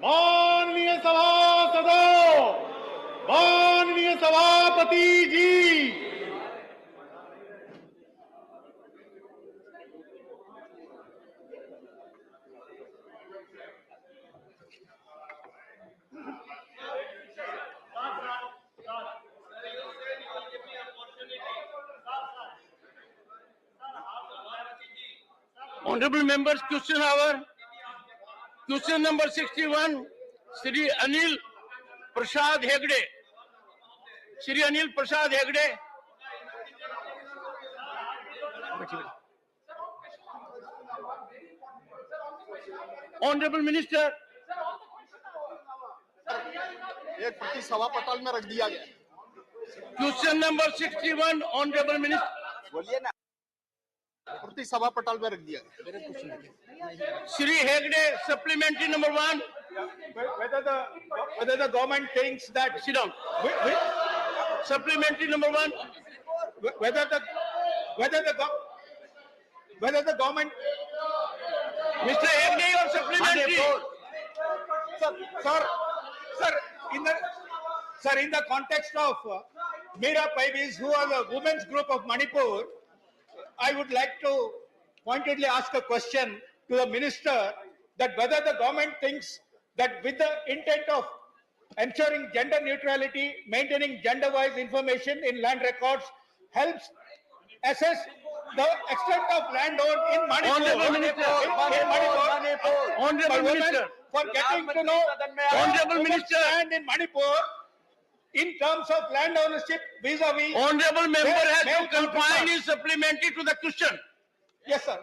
माननीय सभासदों, माननीय सभापति जी, Honorable members, question hour. Question number 61, Shri Anil Prasad Hegde. Shri Anil Prasad Hegde. Honorable Minister. एक प्रति सभा पटल में रख दिया गया। Question number 61, Honorable Minister. बोलिए ना। प्रति सभा पटल में रख दिया गया। Shri Hegde, supplementary number 1. Whether the government thinks that Sit down. Supplementary number 1. whether the government, Mr. Hegde, your supplementary. Sir, in the context of Meera Paivis, who are the women's group of Manipur, I would like to pointedly ask a question to the minister that whether the government thinks that with the intent of ensuring gender neutrality, maintaining gender-wise information in land records helps assess the extent of land owned in Manipur. Honorable Minister. Honorable Minister. For getting to know Honorable Minister. land in Manipur in terms of land ownership vis-a-vis. Honorable member has to Male confine his supplementary to the question. Yes, sir.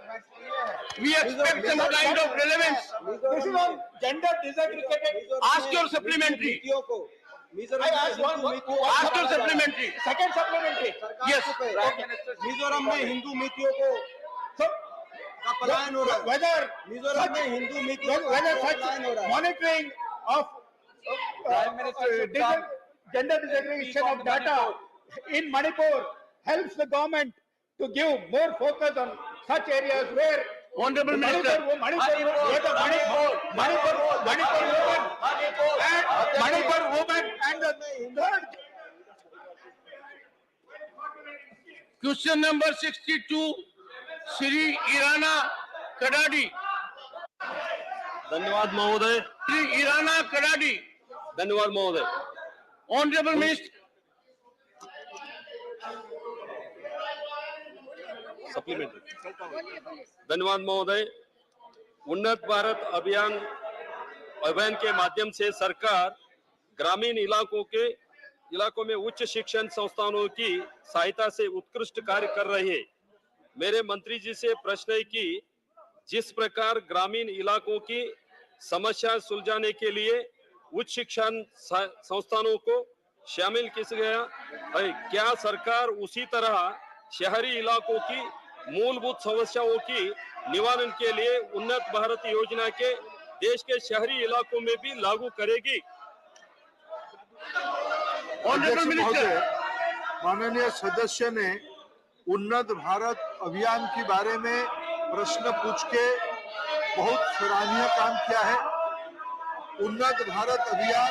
We expect some kind of relevance. This is on gender disaggregated. Ask your supplementary. I asked one. Ask your supplementary. Second supplementary. Yes. Mizoram में हिंदू नीतियों को So, का पलायन हो रहा है। whether Mizoram में हिंदू नीतियों का whether पलायन such हो रहा है। monitoring of gender disaggregation of data in Manipur helps the government to give more focus on such areas where Honorable Minister. Manipur women and the third. Question number 62, Shri Irana Kadadi. धन्यवाद महोदय। Shri Irana Kadadi. धन्यवाद महोदय। Honorable Minister. Supplementary. धन्यवाद महोदय। उन्नत भारत अभियान के माध्यम से सरकार ग्रामीण इलाकों में उच्च शिक्षण संस्थानों की सहायता से उत्कृष्ट कार्य कर रही है। मेरे मंत्री जी से प्रश्न है कि जिस प्रकार ग्रामीण इलाकों की समस्या सुलझाने के लिए उच्च शिक्षण संस्थानों को शामिल किया गया है, क्या सरकार उसी तरह शहरी इलाकों की मूलभूत समस्याओं की निवारण के लिए उन्नत भारत योजना के देश के शहरी इलाकों में भी लागू करेगी? Honorable Minister. माननीय सदस्य ने उन्नत भारत अभियान के बारे में प्रश्न पूछ के बहुत सराहनीय काम किया है। उन्नत भारत अभियान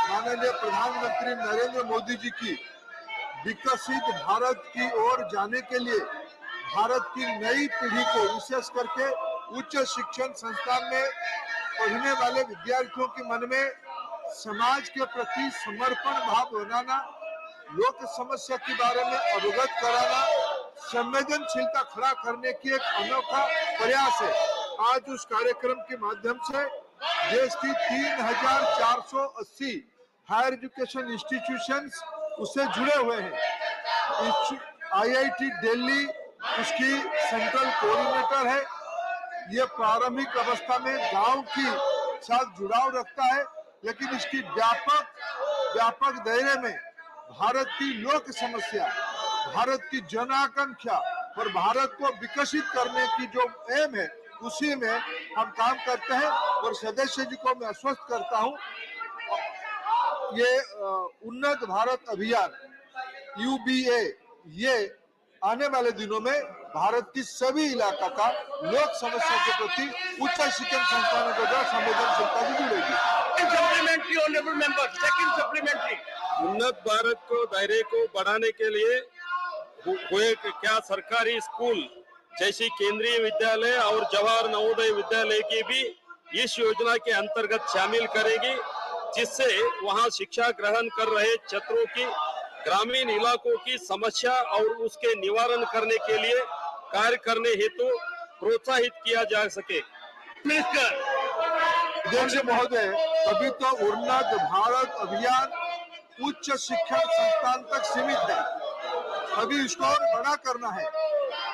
माननीय प्रधानमंत्री नरेंद्र मोदी जी की विकसित भारत की ओर जाने के लिए भारत की नई पीढ़ी को विशेष करके उच्च शिक्षण संस्थान में पढ़ने वाले विद्यार्थियों के मन में समाज के प्रति समर्पण भाव बनाना, लोक समस्या के बारे में अवगत कराना, संवेदनशीलता खड़ा करने की एक अनोखा प्रयास है। आज उस कार्यक्रम के माध्यम से देश की 3,480 हायर एजुकेशन इंस्टीट्यूशंस उससे जुड़े हुए हैं। IIT दिल्ली उसकी सेंट्रल कोऑर्डिनेटर है। ये प्रारंभिक अवस्था में गांव की साथ जुड़ाव रखता है, लेकिन इसकी व्यापक दायरे में भारत की लोक समस्या, भारत की जन आकांक्षा और भारत को विकसित करने की जो एम है, उसी में हम काम करते हैं। और सदस्य जी को मैं आश्वस्त करता हूं, ये उन्नत भारत अभियान UBA ये आने वाले दिनों में भारत की सभी इलाका का लोक समस्या के प्रति उच्च शिक्षण संस्थानों के द्वारा संवेदनशीलता भी जुड़ेगी। Supplementary honourable member, second supplementary. Unnat Bharat को दायरे को बढ़ाने के लिए हुए क्या सरकारी स्कूल जैसी केंद्रीय विद्यालय और जवाहर नवोदय विद्यालय की भी इस योजना के अंतर्गत शामिल करेगी, जिससे वहां शिक्षा ग्रहण कर रहे छात्रों की ग्रामीण इलाकों की समस्या और उसके निवारण करने के लिए कार्य करने हेतु प्रोत्साहित किया जा सके। मिनिस्टर अध्यक्ष महोदय, अभी तो उन्नत भारत अभियान उच्च शिक्षण संस्थान तक सीमित है, अभी इसको और बड़ा करना है।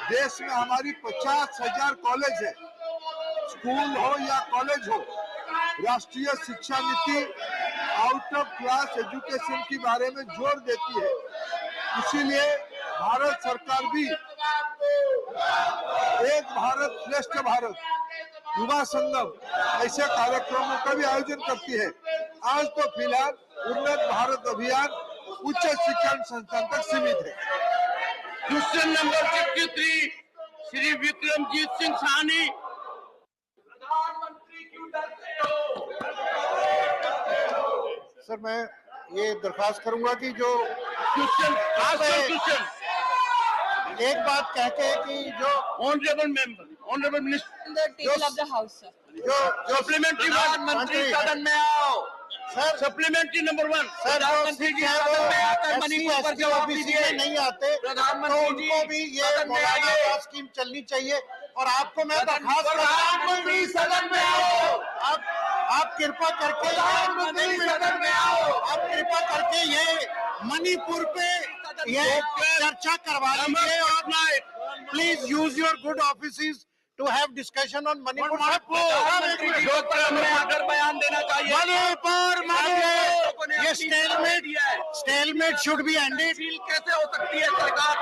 देश में हमारी 50,000 कॉलेज है, स्कूल हो या कॉलेज हो। राष्ट्रीय शिक्षा नीति आउट ऑफ क्लास एजुकेशन के बारे में जोर देती है, इसीलिए भारत सरकार भी एक भारत श्रेष्ठ भारत, युवा संगम ऐसे कार्यक्रमों का भी आयोजन करती है। आज तो फिलहाल उन्नत भारत अभियान उच्च शिक्षण संस्थान तक सीमित है। Question number 63 Shri Vikramjit Singh Sahni. Sir, मैं ये दरखास्त करूंगा कि जो क्वेश्चन एक बात कहते हैं कि जो honourable member, honourable minister, the table of the house, sir. जो सप्लीमेंट्री प्रधानमंत्री सदन में आओ। सर सप्लीमेंट्री नंबर 1, सर प्रधानमंत्री जी सदन में आकर मणिपुर पर जवाब दीजिए। नहीं आते तो प्रधानमंत्री उनको भी ये सदन में मौलाना आइए। आवास स्कीम चलनी चाहिए। और आपको मैं दरखास्त प्रधानमंत्री सदन में आओ। आप कृपा करके प्रधानमंत्री सदन में आओ। आप कृपा करके ये मणिपुर पे ये चर्चा करवा लीजिए और please use your good office to have discussion on Manipur. प्रधानमंत्री जी को सदन में आकर बयान देना चाहिए। मणिपुर ये स्टेलमेट शुड बी एंडेड। कैसे हो सकती है सरकार?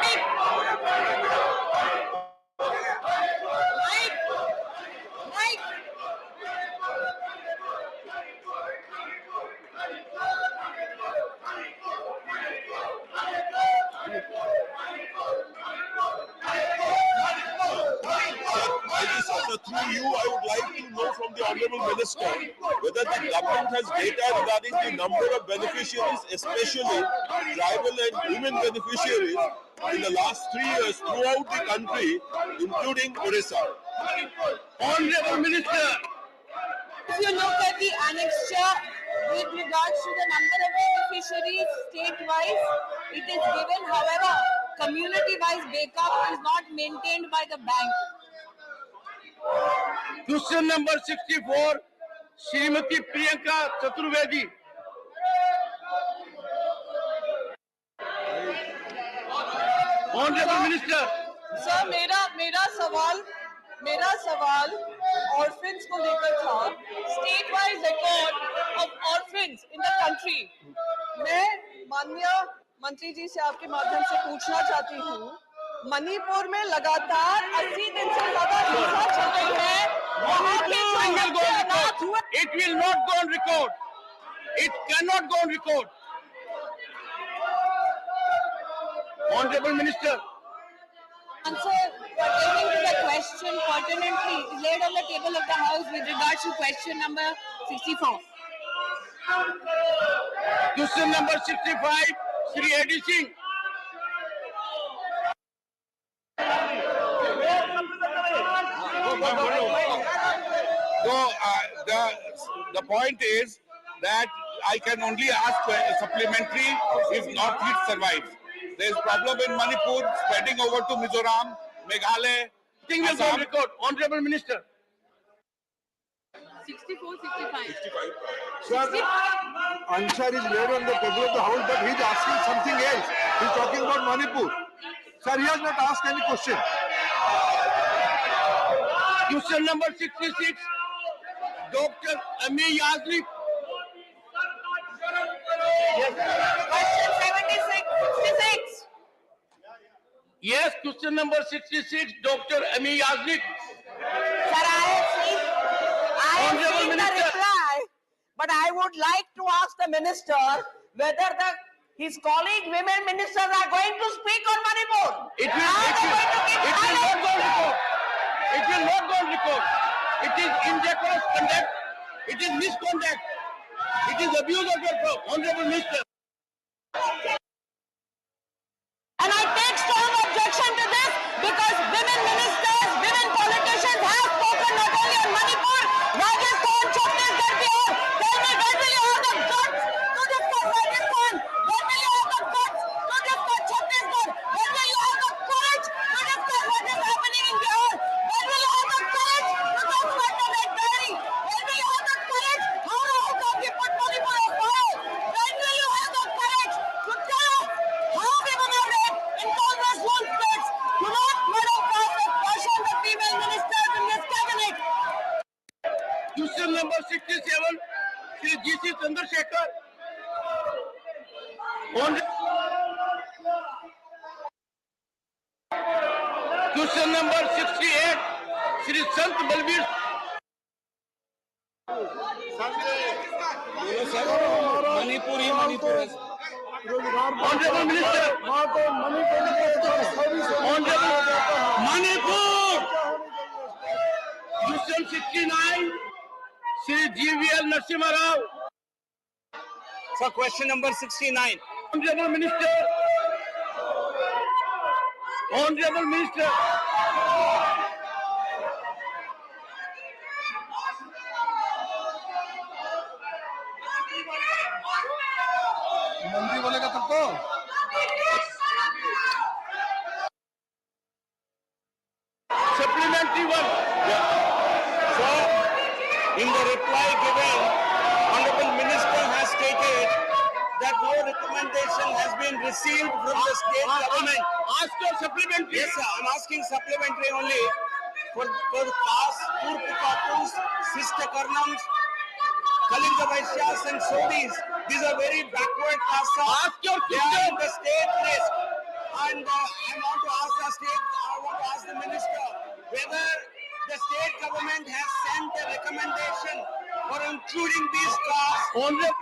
Through you, I would like to know from the Honorable Minister whether the government has data regarding the number of beneficiaries, especially tribal and women beneficiaries, in the last 3 years throughout the country, including Odisha. Honorable Minister, If you look at the annexure with regards to the number of beneficiaries state-wise, it is given. However, community-wise breakup is not maintained by the bank. Question number 64 Shrimati Priyanka Chaturvedi. Honourable minister. Sir, मेरा सवाल orphans को लेकर था। State wise record of orphans in the country. मैं माननीय मंत्री जी से आपके माध्यम से पूछना चाहती हूँ, मणिपुर में लगातार 80 दिन से ज्यादा हिंसा चल रही है। वहाँ के जो बच्चे अनाथ हुए, It will not go on record. It cannot go on record. Honorable Minister. answer pertaining to the question pertinently is laid on the table of the House with regards to question number 64. Question number 65 Shri A.D. Singh. So the point is that I can only ask a supplementary if Northeast survives. There is problem in Manipur, spreading over to Mizoram, Meghalaya. Thing will go on record. Honorable Minister. 64, 65. Sir, answer is laid on the table of the House, but he is asking something else. He is talking about Manipur. Sir, he has not asked any question. Question number 66 Dr. Ami Yazri. Question 76, 66. Yes, question number 66 Dr. Ami Yazri. Sir, I have seen Honorable the Minister. reply, but I would like to ask the minister whether the his colleague women ministers are going to speak on Manipur. It will not go on record. It will not go on record. It is indecorous conduct. It is misconduct. It is abuse of your honorable minister. And I take strong objection to this because women ministers, women politicians have spoken not only on Manipur, Rajasthan, Chhattisgarh, Bihar. Tell me, when will you have the guts to discuss Rajasthan? When will you have the guts to discuss Chhattisgarh? When will you have the courage to discuss what is happening in Bihar? When will you have the courage to talk about the Red Diary? When will you have the courage? How you put Manipur on fire? When will you have the courage to tell us how women are raped in Congress one states? Do not let us caution the female ministers in this cabinet. Question number 67, Shri G.C. Chandrasekhar. Question number 68, Shri Sant Balbir. Manipur ही मणिपुर है। Honorable Minister. Honorable Manipur. Question 69, Shri G.V.L. Narasimha Rao. For question number 69. Honorable Minister. Honorable Minister. मंत्री बोलेगा तब तो Supplementary one. So, in the reply given, Honorable Minister has stated that no recommendation has been received from the state government. Ask your supplementary. Yes, sir. I'm asking supplementary only for caste, Turku Katus, Sister Karnams, Kalinga Vaishyas and Sodis. These are very backward castes. Ask your They are question. in the state list. And I want to ask the minister whether the state government has sent a recommendation for including these castes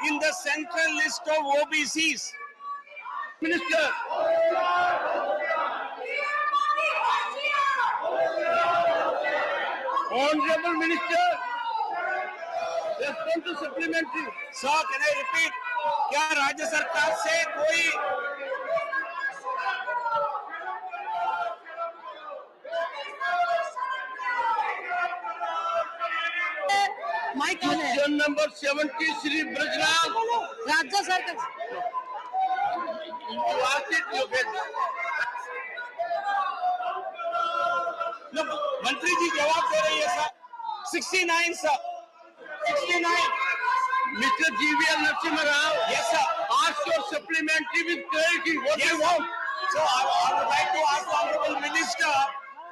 in the central list of OBCs. Minister. Honorable Minister. Respond to supplementary. Sir, can I repeat? क्या राज्य सरकार से कोई mic कौन है? Question number 70, Shri Brajraj. राज्य सरकार You asked it, you get. No, मंत्री जी जवाब दे रही है sir 69 sir 69 Mr. G.V.L. Narasimha Rao. yes sir Ask your supplementary with clarity. What do yes you sir want? so I would like to ask the honorable minister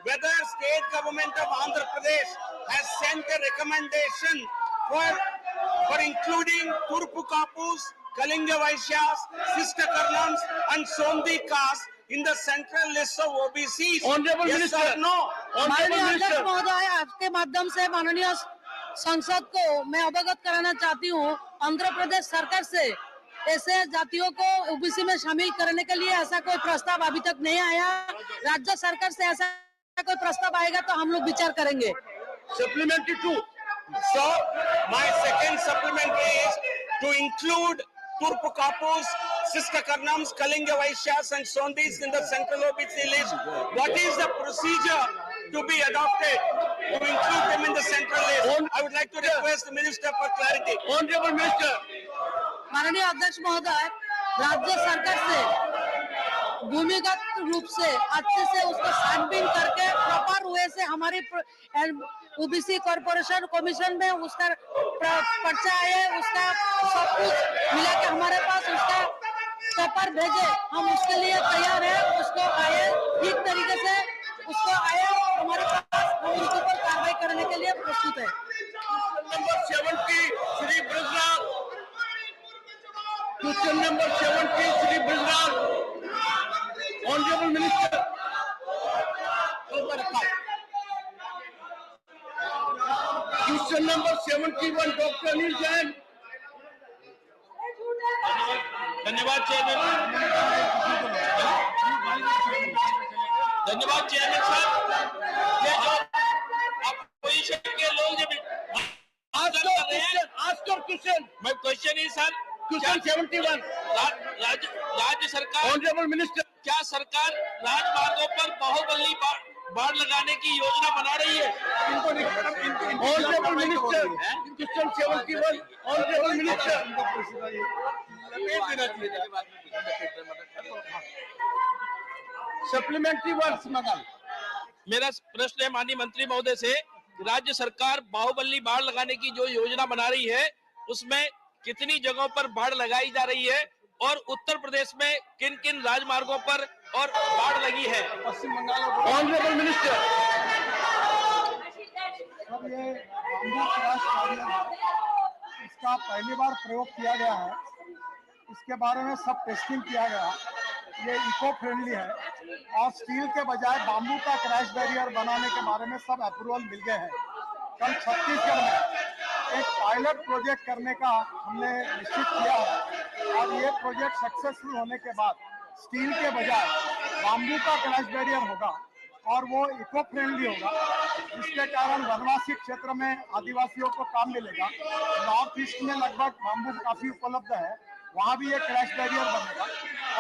whether state government of Andhra Pradesh has sent a recommendation for including Turku Kapus, Kalinga Vaishyas, Sister Karnams and Sondi caste in the central list of OBCs. Honorable yes, Minister. Sir, no. Honorable माननीय अध्यक्ष Minister. महोदय, आपके माध्यम से माननीय संसद को मैं अवगत कराना चाहती हूँ, आंध्र प्रदेश सरकार से ऐसे जातियों को ओबीसी में शामिल करने के लिए ऐसा कोई प्रस्ताव अभी तक नहीं आया। राज्य सरकार से ऐसा कोई प्रस्ताव आएगा तो हम लोग विचार करेंगे। Supplementary 2. So, my second supplementary is to include Turku Kapus, Sister Karnams, Kalinga Vaishyas and Sondis in the central OBC list. What is the procedure to be adopted to include them in the central list? I would like to request the minister for clarity. Honorable Minister. माननीय अध्यक्ष महोदय, राज्य सरकार से भूमिगत रूप से अच्छे से उसको छानबीन करके प्रॉपर वे से हमारी ओबीसी कॉर्पोरेशन कमीशन में उसका पर्चा आए, उसका सब कुछ मिला के हमारे पास उसका पेपर भेजे, हम उसके लिए तैयार हैं। उसको आए ठीक तरीके से उसको आए हमारे पास, हम उसके ऊपर कार्रवाई करने के लिए प्रस्तुत है। Number 70, Shri Brajraj. Question number 70, Shri Brajraj. Honorable Minister. Question number 71, Dr. Anil Jain. धन्यवाद चेयरमैन। धन्यवाद चेयरमैन साहब। ये जो अपोजिशन के लोग जब क्वेश्चन, मैं क्वेश्चन ही सर, क्वेश्चन 71 राज्य सरकार, ऑनरेबल मिनिस्टर, क्या सरकार राजमार्गों पर बाहुबली बाड़ लगाने की योजना बना रही है? Honourable minister, question 71, honourable minister, supplementary words मंगाल। मेरा प्रश्न है माननीय मंत्री महोदय से, राज्य सरकार बाहुबली बाढ़ लगाने की जो योजना बना रही है उसमें कितनी जगहों पर बाढ़ लगाई जा रही है और उत्तर प्रदेश में किन किन राजमार्गों पर और बाढ़ लगी है? Paschim Bangal. Honourable minister. Sir, ये बाम्बू क्रश बैरियर है, इसका पहली बार प्रयोग किया गया है। इसके बारे में सब टेस्टिंग किया गया। ये इको फ्रेंडली है और स्टील के बजाय बाम्बू का क्रैश बैरियर बनाने के बारे में सब अप्रूवल मिल गए हैं। कल छत्तीसगढ़ में एक पायलट प्रोजेक्ट करने का हमने निश्चित किया है और ये प्रोजेक्ट सक्सेसफुल होने के बाद स्टील के बजाय बाम्बू का क्रैश बैरियर होगा और वो इको फ्रेंडली होगा, जिसके कारण वनवासी क्षेत्र में आदिवासियों को काम मिलेगा। नॉर्थ ईस्ट में लगभग बाम्बू काफी उपलब्ध है, वहाँ भी ये क्रैश बैरियर बनेगा।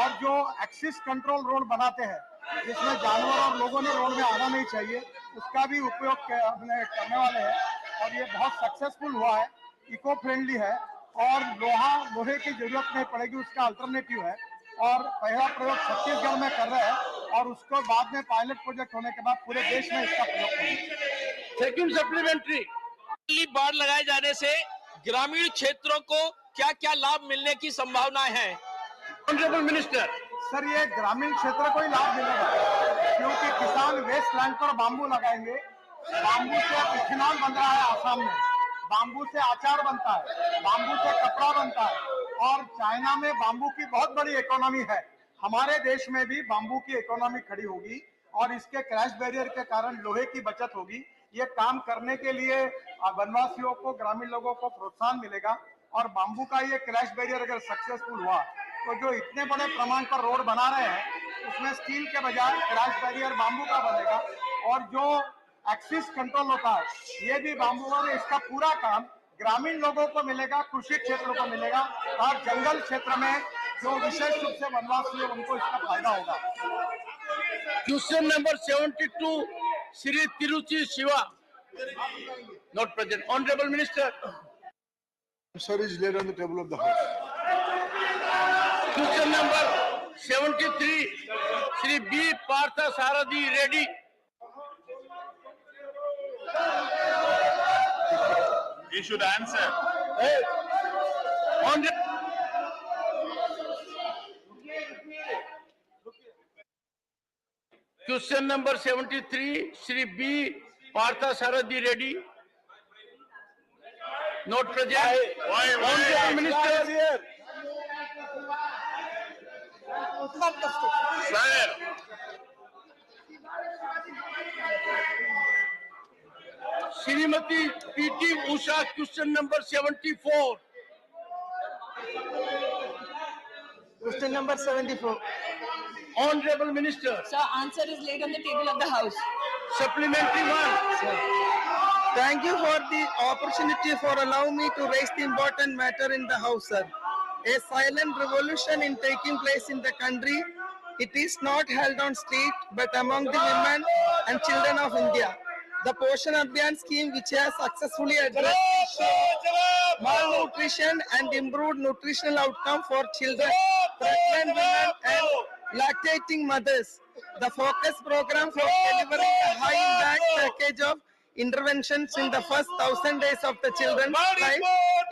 और जो एक्सिस कंट्रोल रोड बनाते हैं जिसमें जानवर और लोगों ने रोड में आना नहीं चाहिए, उसका भी उपयोग करने वाले हैं और ये बहुत सक्सेसफुल हुआ है, इको फ्रेंडली है और लोहे की जरूरत नहीं पड़ेगी, उसका अल्टरनेटिव है। और पहला प्रयोग छत्तीसगढ़ में कर रहे हैं और उसको बाद में पायलट प्रोजेक्ट होने के बाद पूरे देश में इसका प्रयोग करेंगे। सेकंड सप्लीमेंट्री, बाढ़ लगाए जाने से ग्रामीण क्षेत्रों को क्या क्या लाभ मिलने की संभावनाएं हैं? Honourable minister. सर, ये ग्रामीण क्षेत्र को ही लाभ मिलेगा क्योंकि किसान वेस्ट लैंड पर बाम्बू लगाएंगे। बाम्बू से इथेनॉल बन रहा है आसाम में, बाम्बू से अचार बनता है, बाम्बू से कपड़ा बनता है और चाइना में बाम्बू की बहुत बड़ी इकोनॉमी है। हमारे देश में भी बाम्बू की इकोनॉमी खड़ी होगी और इसके क्रैश बैरियर के कारण लोहे की बचत होगी। ये काम करने के लिए वनवासियों को, ग्रामीण लोगों को प्रोत्साहन मिलेगा और बाम्बू का ये क्रैश बैरियर अगर सक्सेसफुल हुआ तो जो इतने बड़े प्रमाण पर रोड बना रहे हैं उसमें स्टील के बजाय क्रैश बैरियर बाम्बू का बनेगा और जो एक्सिस कंट्रोल होता है ये भी बाम्बू और इसका पूरा काम ग्रामीण लोगों को मिलेगा, कृषि क्षेत्रों को मिलेगा और जंगल क्षेत्र में जो विशेष रूप से वनवासी है उनको इसका फायदा होगा। Question number 72, Shri Tiruchi Siva, not present. Honourable minister. Sir is laid on the table of the House. Question number 73, Shri B Partha Sarathi Reddy. He should answer. Question number 73, Shri B Partha Sarathi Reddy, not present. Honourable minister. Sir, Shrimati P T Usha, question number 74। Question number 74. Honorable Minister. Sir, answer is laid on the table of the House. Supplementary one. Thank you for the opportunity for allowing me to raise the important matter in the House, sir. A silent revolution is taking place in the country. It is not held on street, but among the women and children of India. The Poshan Abhiyan scheme, which has successfully addressed malnutrition and improved nutritional outcome for children, pregnant women and lactating mothers. The focus program for delivering a high-impact package of interventions in the first 1,000 days of the children's life.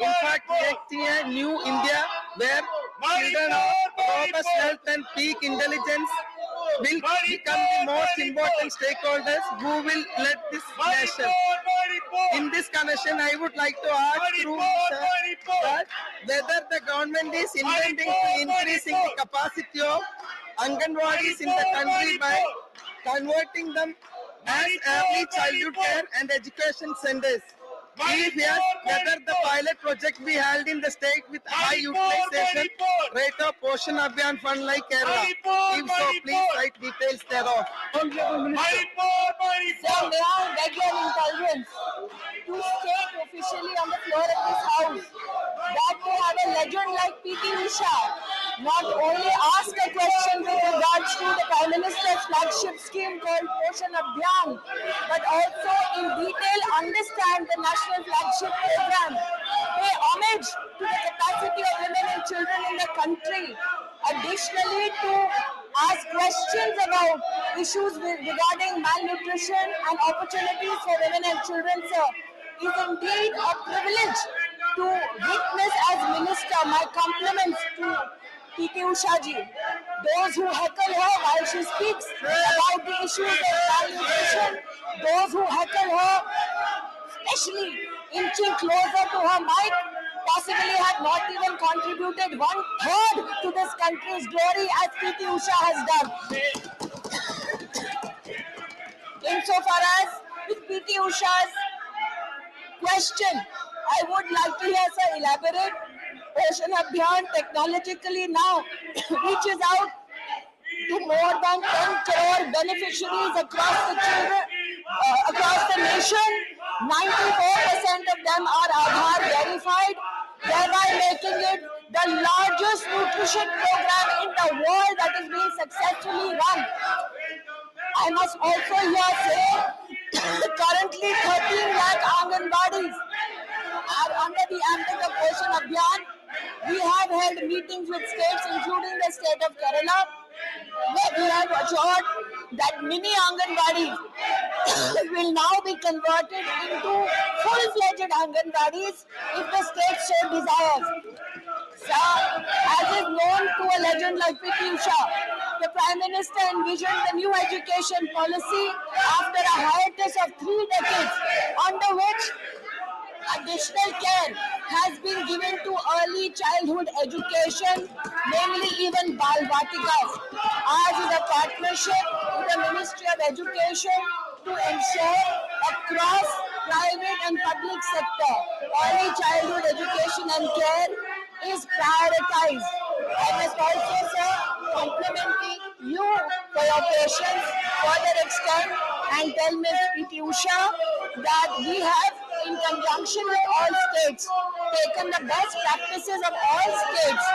In fact, creating a new India where children of robust health and peak intelligence will become the most important stakeholders who will lead this nation. In this connection, I would like to ask through sir, that whether the government is intending to increasing the capacity of Anganwadis in the country by converting them as early childhood care and education centers. Chief, yes, whether the pilot project be held in the state with high utilization rate of Portion Abhiyan fund like Kerala. If so, please cite details thereof. Honorable Minister. Sir, may I beg your indulgence to state officially on the floor of this house that we have a legend like P.T. Usha not only ask a question with regards to the Prime Minister's flagship scheme called Portion Abhiyan, but also in detail understand the national flagship program, pay homage to the capacity of women and children in the country. Additionally, to ask questions about issues regarding malnutrition and opportunities for women and children, sir, is indeed a privilege to witness as minister. My compliments to P.T. Usha ji. Those who heckle her while she speaks about the issues of malnutrition, those who heckle her, especially inching closer to her mic, possibly have not even contributed 1/3 to this country's glory as P.T. Usha has done. Insofar as with P.T. Usha's question, I would like to hear sir elaborate. Portion Abhiyan technologically now reaches out to more than 10 crore beneficiaries across the children, across the nation. 94% of them are Aadhaar verified, thereby making it the largest nutrition program in the world that is being successfully run. I must also here say currently 13 lakh Anganwadis are under the ambit of Portion Abhiyan. We have held meetings with states, including the state of Kerala, where we have assured that mini Anganwadis will now be converted into full-fledged Anganwadis if the state so desires. Sir, as is known to a legend like P.T. Usha, the Prime Minister envisioned the new education policy after a hiatus of 3 decades, under which additional care has been given to early childhood education, namely even Bal Vatikas. Ours is a partnership with the Ministry of Education to ensure across private and public sector early childhood education and care is prioritized. I must also, sir, complimenting you for your patience, further extend and tell Ms. P.T. Usha that we have, in conjunction with all states, taken the best practices of all states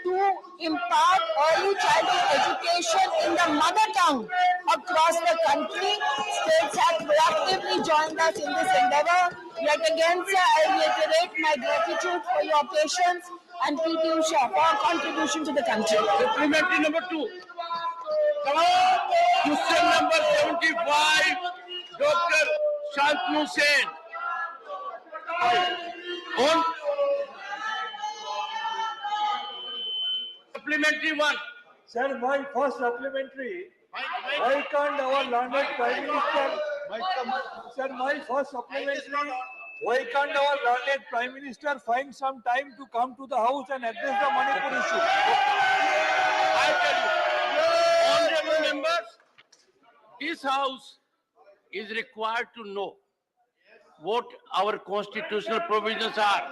to impart early childhood education in the mother tongue across the country. States have proactively joined us in this endeavor. Yet again, sir, I reiterate my gratitude for your patience and P.T. Usha for our contribution to the country. Supplementary number 2. Question number 75, Dr. Shantanu Sen. On supplementary 1. Sir, my first supplementary. Why can't our learned Prime Minister? Sir, my first supplementary. Why can't our learned Prime Minister find some time to come to the house and address the Manipur issue? I tell you, honorable members, this house is required to know what our constitutional provisions are.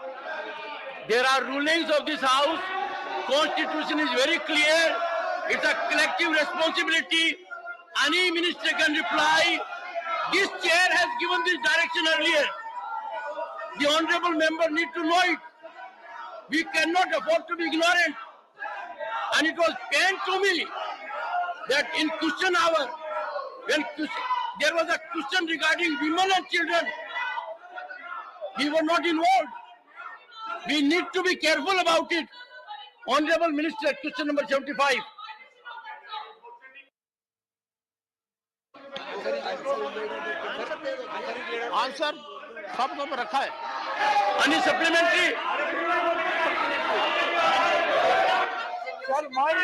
There are rulings of this house. Constitution is very clear. It's a collective responsibility. Any minister can reply. This chair has given this direction earlier. The honorable member need to know it. We cannot afford to be ignorant. And it was pain to me that in question hour, when there was a question regarding women and children, we were not involved. We need to be careful about it. Honorable Minister, question number 75. Answer सब को रखा है. Any supplementary? Sir, my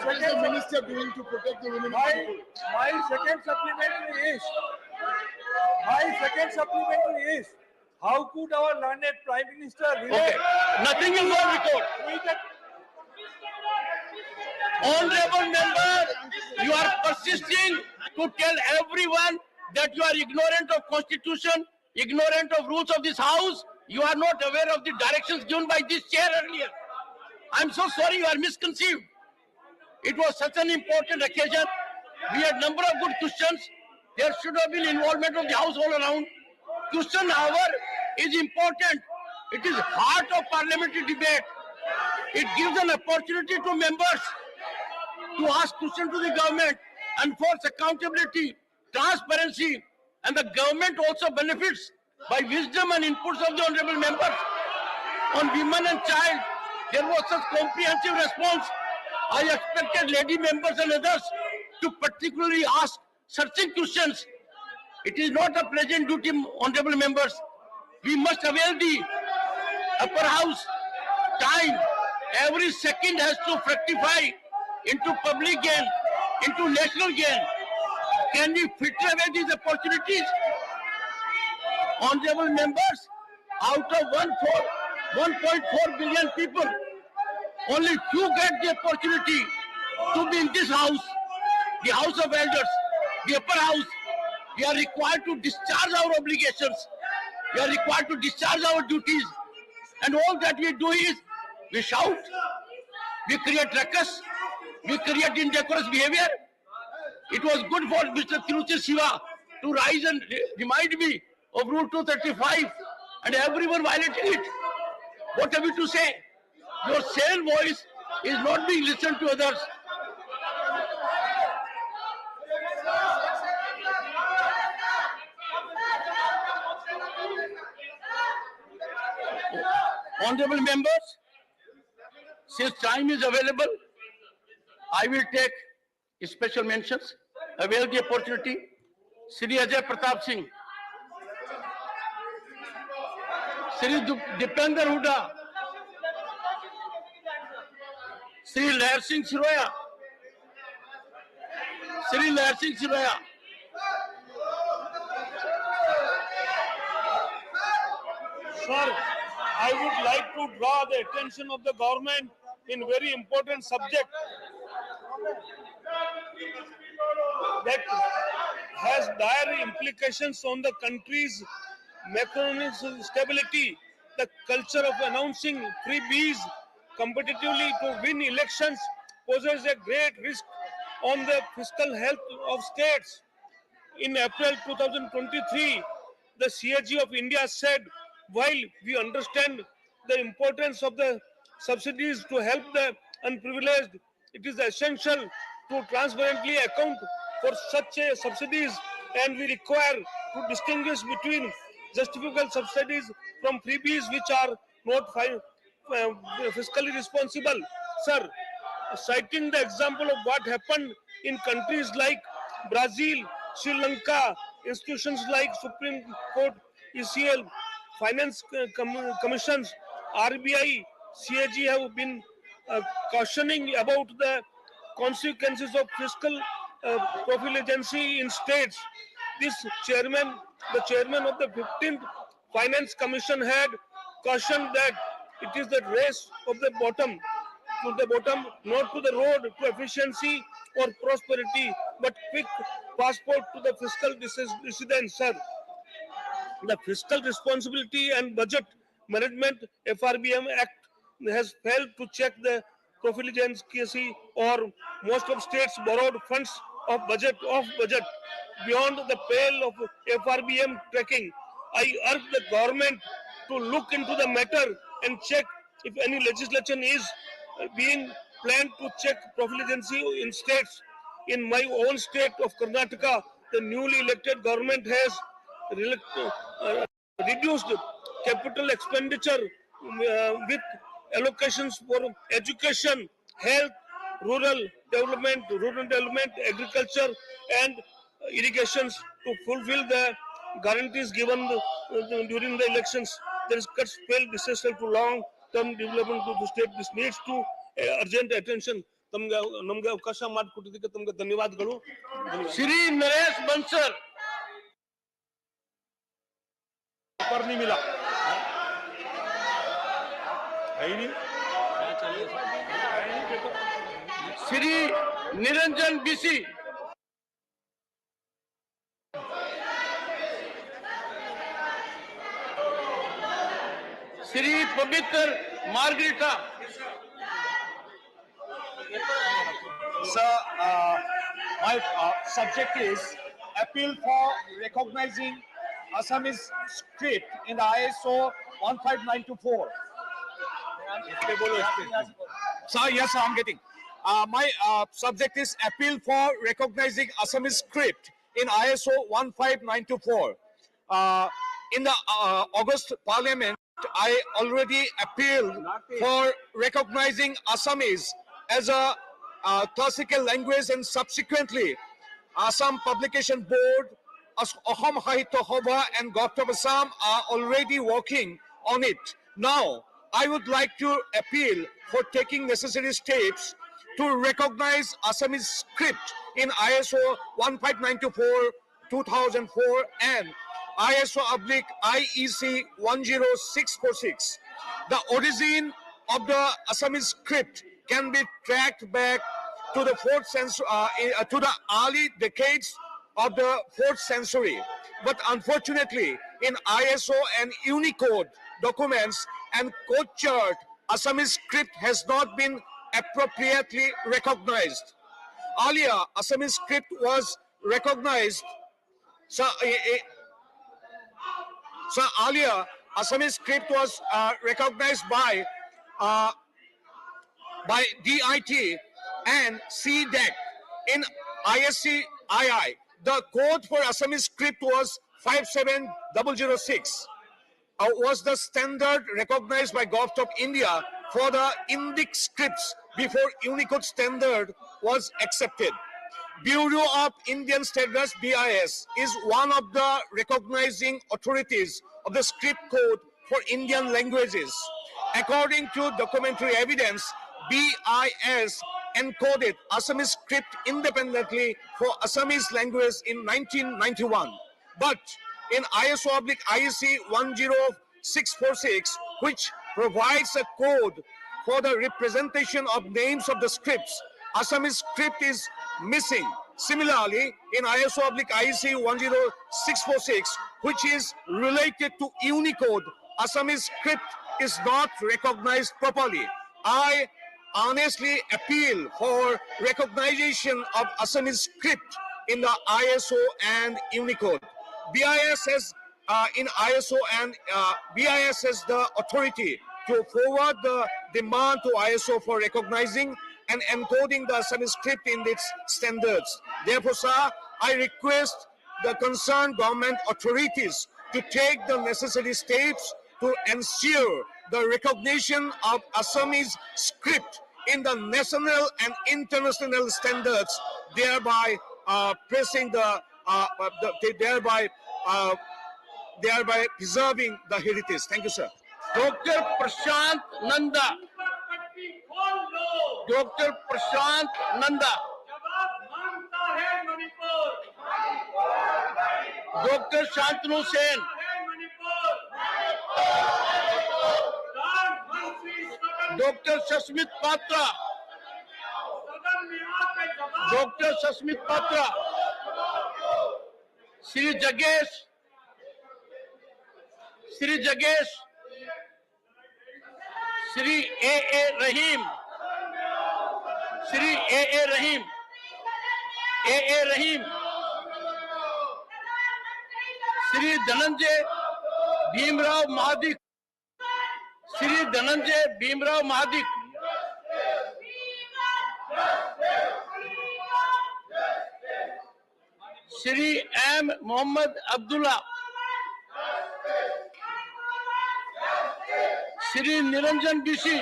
second minister doing to protect the women. My second supplementary is how could our learned Prime Minister Okay, nothing is on record. Honorable member, you are persisting to tell everyone that you are ignorant of Constitution. ignorant of rules of this house. You are not aware of the directions given by this chair earlier. I'm so sorry, you are misconceived. It was such an important occasion. We had number of good questions. There should have been involvement of the house all around. Question, however, is important. It is heart of parliamentary debate. It gives an opportunity to members to ask questions to the government and force accountability, transparency, and the government also benefits by wisdom and inputs of the honorable members. On women and child, there was such comprehensive response. I expected lady members and others to particularly ask searching questions. It is not a pleasant duty, honorable members. We must avail the upper house time. Every second has to fructify into public gain, into national gain. Can we filter away these opportunities? Honorable members, out of 1.4 billion people, only few get the opportunity to be in this house, the House of Elders, the upper house. We are required to discharge our obligations. We are required to discharge our duties. And all that we do is, we shout, we create ruckus, we create indecorous behavior. It was good for Mr. Tiruchi Siva to rise and remind me of Rule 235, and everyone violated it. What have you to say? Your sane voice is not being listened to others. Honorable members, since time is available, I will take special mentions, avail the opportunity. Shri Ajay Pratap Singh, Shri Dipender Huda, Shri Lair Singh Siroya, Shri Lair Singh Siroya. Sir, I would like to draw the attention of the government in very important subject that has dire implications on the country's macroeconomic stability. The culture of announcing freebies competitively to win elections poses a great risk on the fiscal health of states. In April 2023, the CAG of India said, while we understand the importance of the subsidies to help the unprivileged, it is essential to transparently account for such subsidies, and we require to distinguish between justifiable subsidies from freebies which are not fiscally responsible. Sir, citing the example of what happened in countries like Brazil, Sri Lanka, institutions like Supreme Court, ECL, Finance Commissions, RBI, CAG have been cautioning about the consequences of fiscal profligacy in states. The chairman of the 15th Finance Commission had cautioned that it is the race of the bottom to the bottom, not to the road to efficiency or prosperity, but quick passport to the fiscal dissidence, sir. The Fiscal Responsibility and Budget Management (FRBM) Act has failed to check the profligacy, or most of states borrowed funds of budget beyond the pale of FRBM tracking. I urge the government to look into the matter and check if any legislation is being planned to check profligacy in states. In my own state of Karnataka, the newly elected government has reduced capital expenditure with allocations for education, health, rural development, agriculture, and irrigations to fulfill the guarantees given during the elections. There is cuts fail essential to long-term development of the state. This needs to urgent attention. ನಮಗೆ ಅವಕಾಶ ಮಾಡಿಕೊಟ್ಟಿದ್ದಕ್ಕೆ ತಮಗೆ ಧನ್ಯವಾದಗಳು. श्री नरेश बंसल, पर नहीं मिला है ही नहीं. Shri Niranjan BC, Shri पवित्र margarita. Sir, my subject is appeal for recognizing Assamese script in the ISO 15924. Sir, yes, I'm getting. My subject is appeal for recognizing Assamese script in ISO 15924. In the August Parliament, I already appealed for recognizing Assamese as a classical language, and subsequently Assam Publication Board, Ahom Sahitya Sabha and Government of Assam are already working on it. Now, I would like to appeal for taking necessary steps to recognize Assamese script in ISO 15924 2004 and ISO/IEC 10646. The origin of the Assamese script can be tracked back to the to the early decades of the 4th century. But unfortunately, in ISO and Unicode documents and code chart, Assamese script has not been appropriately recognized. Earlier, Assamese script was recognized. So earlier, Assamese script was recognized by DIT and CDEC in ISCII. The code for Assamese script was 57006. Was the standard recognized by Government of India for the Indic scripts before Unicode standard was accepted. Bureau of Indian Standards (BIS) is one of the recognizing authorities of the script code for Indian languages. According to documentary evidence, BIS encoded Assamese script independently for Assamese language in 1991. But in ISO/IEC 10646, which provides a code for the representation of names of the scripts, Assamese script is missing. Similarly, in ISO/IEC 10646, which is related to Unicode, Assamese script is not recognized properly. I honestly appeal for recognition of Assamese script in the ISO and Unicode. BIS has in ISO and BIS has the authority to forward the demand to ISO for recognizing and encoding the Assamese script in its standards. Therefore, sir, I request the concerned government authorities to take the necessary steps to ensure the recognition of Assamese script in the national and international standards, thereby pressing thereby preserving the heritage. Thank you, sir. Doctor Prashant Nanda. Doctor Prashant Nanda. Doctor Shantanu Sen. Doctor Sasmit Patra. Doctor Sasmit Patra. Shri जगेश। Shri जगेश। Shri A Rahim. Shri A Rahim. A Rahim. Shri Dhananjay Bhimrao Mahadik. Shri Dhananjay Bhimrao Mahadik. Shri M Mohammad Abdullah. Shri Niranjan बिशी।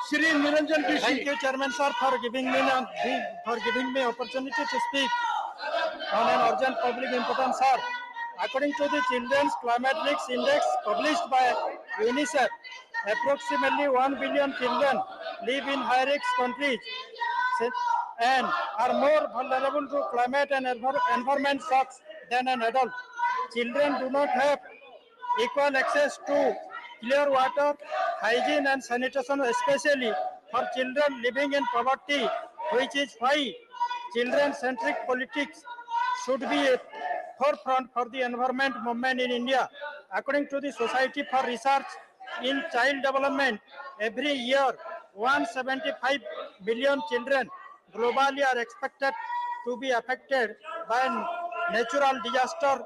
Shri Niranjan बिशी। Thank you, Chairman sir, for giving me opportunity to speak on an urgent public importance, sir. According to the Children's Climate Risk Index published by UNICEF, approximately 1 billion children live in high-risk countries and are more vulnerable to climate and environment shocks than an adult. Children do not have equal access to clear water, hygiene and sanitation, especially for children living in poverty, which is why children-centric politics should be a forefront for the environment movement in India. According to the Society for Research in Child Development, every year 175 billion children globally are expected to be affected by natural disaster.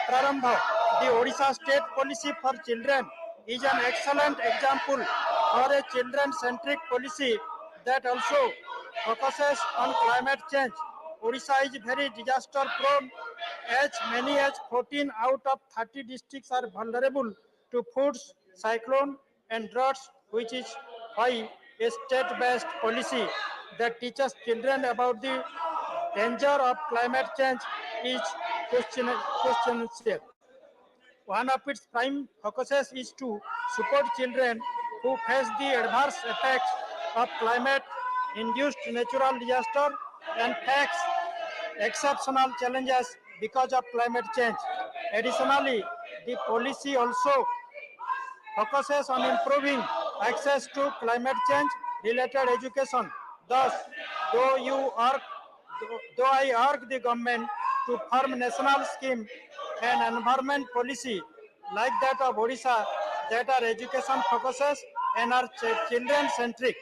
Prarambha, the Odisha State Policy for Children is an excellent example for a children-centric policy that also focuses on climate change. Odisha is very disaster-prone, as many as 14 out of 30 districts are vulnerable to floods, cyclone, and droughts, which is why a state-based policy that teaches children about the danger of climate change is questionable. One of its prime focuses is to support children who face the adverse effects of climate-induced natural disaster and face exceptional challenges because of climate change. Additionally, the policy also focuses on improving access to climate change related education. Thus, though you urge, though I urge the government to form national scheme and environment policy like that of Odisha that are education focuses and are children centric.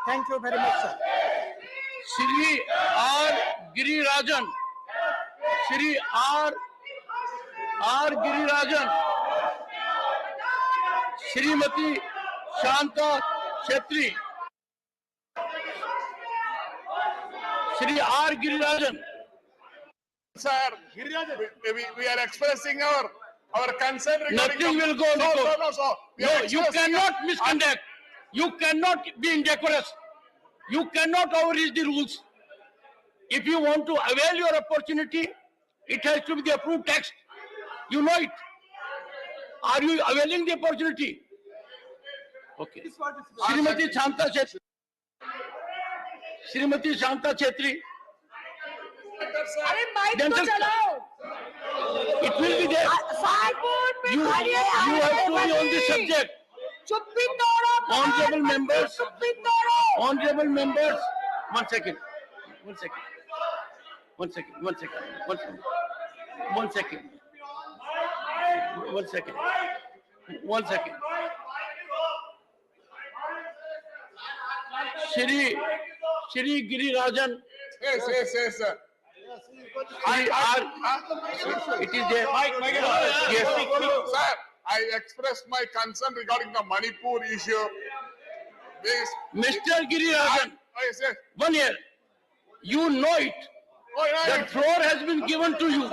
Thank you very much, sir. Shri R. Girirajan, Shri R. Girirajan, Shrimati Shanta Chetri, Shri R. Girirajan. Sir, we are expressing our concern regarding... Nothing will go. No, you cannot misconduct. You cannot be indecorous. You cannot overreach the rules. If you want to avail your opportunity, it has to be the approved text. You know it. Are you availing the opportunity? Okay. Shrimati Shanta Chetri. Shrimati Shanta Chetri. Then just, it will be there. You have to be on the subject. Honorable members, one second. Shri Girirajan. Yes, sir. It is there. Yes. Sir, I expressed my concern regarding the Manipur issue. This, Mr. Girirajan, yes. 1 year. You know it. That floor has been given to you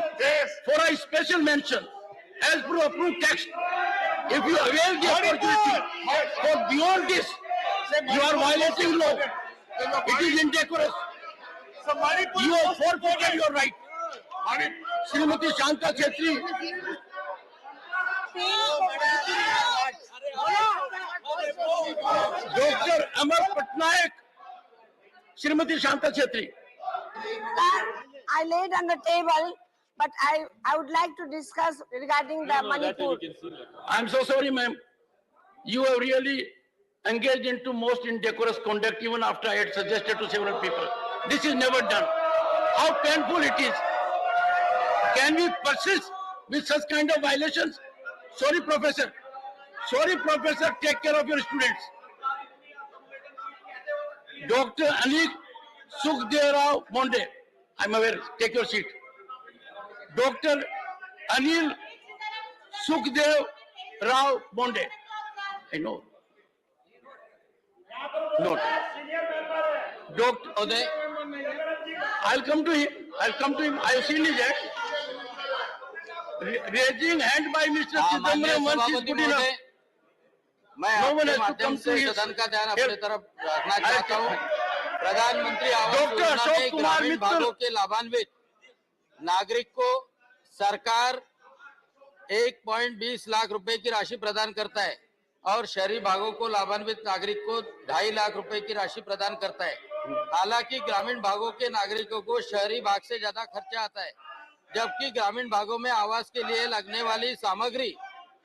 for a special mention as per approved text. If you avail the opportunity for beyond this, you are violating law. It is indecorous. You have forfeited your right. Shrimati Shanta Chetri. Dr. Amar Patnaik. Shrimati Shanta Chetri. I laid on the table, but I would like to discuss regarding the Manipur. I'm so sorry, ma'am. You have really engaged into most indecorous conduct even after I had suggested to several people. This is never done. How painful it is. Can we persist with such kind of violations? Sorry, Professor. Take care of your students. Dr. Anik Sukhdev Monde. I'm aware. Take your seat. Dr. Anil Sukhdev Rao Monde. I know. Note. Dr. Uday. I'll come to him. I have seen his act. Raising hand by Mr. Chidambaram once is good enough. मैं आपके माध्यम से सदन का ध्यान अपनी तरफ रखना चाहता हूँ। प्रधानमंत्री आवास योजना में ग्रामीण भागों के लाभान्वित नागरिक को सरकार 1.20 लाख रुपए की राशि प्रदान करता है और शहरी भागों को लाभान्वित नागरिक को 2.5 लाख रुपए की राशि प्रदान करता है। हालांकि ग्रामीण भागों के नागरिकों को शहरी भाग से ज्यादा खर्चा आता है, जबकि ग्रामीण भागों में आवास के लिए लगने वाली सामग्री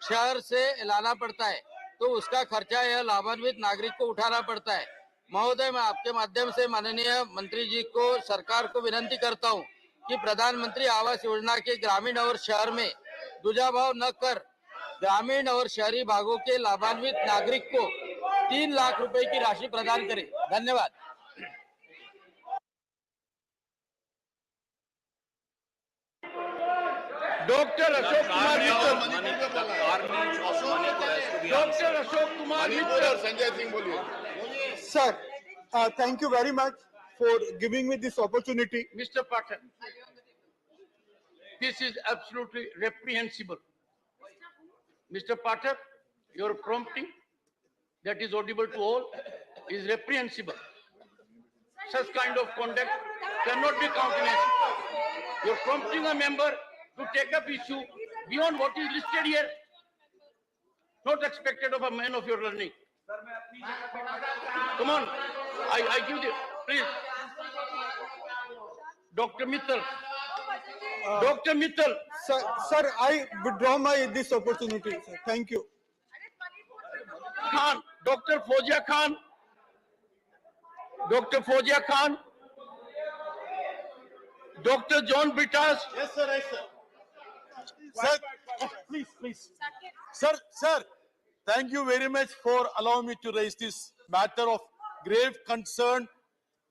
शहर से लाना पड़ता है, तो उसका खर्चा यह लाभान्वित नागरिक को उठाना पड़ता है। महोदय, मैं आपके माध्यम से माननीय मंत्री जी को, सरकार को विनती करता हूं कि प्रधानमंत्री आवास योजना के ग्रामीण और शहर में दुजाभाव न कर ग्रामीण और शहरी भागों के लाभान्वित नागरिक को 3 लाख रुपए की राशि प्रदान करें। धन्यवाद। डॉक्टर अशोक कुमार डॉक्टर अशोक कुमार और संजय सिंह बोलिए। Sir, thank you very much for giving me this opportunity. Mr. Patel, this is absolutely reprehensible. Mr. Patel, your prompting that is audible to all is reprehensible. Such kind of conduct cannot be countenanced. You're prompting a member to take up issue beyond what is listed here. Not expected of a man of your learning. Come on, I give you, please. Dr. Mittal. Dr. Mittal. Sir, I withdraw this opportunity, sir. Thank you. Khan, Dr. Fozia Khan. Dr. Fozia Khan. Dr. John Britas. Yes, sir. Yes, sir. Sir, please. Sir, thank you very much for allowing me to raise this matter of grave concern.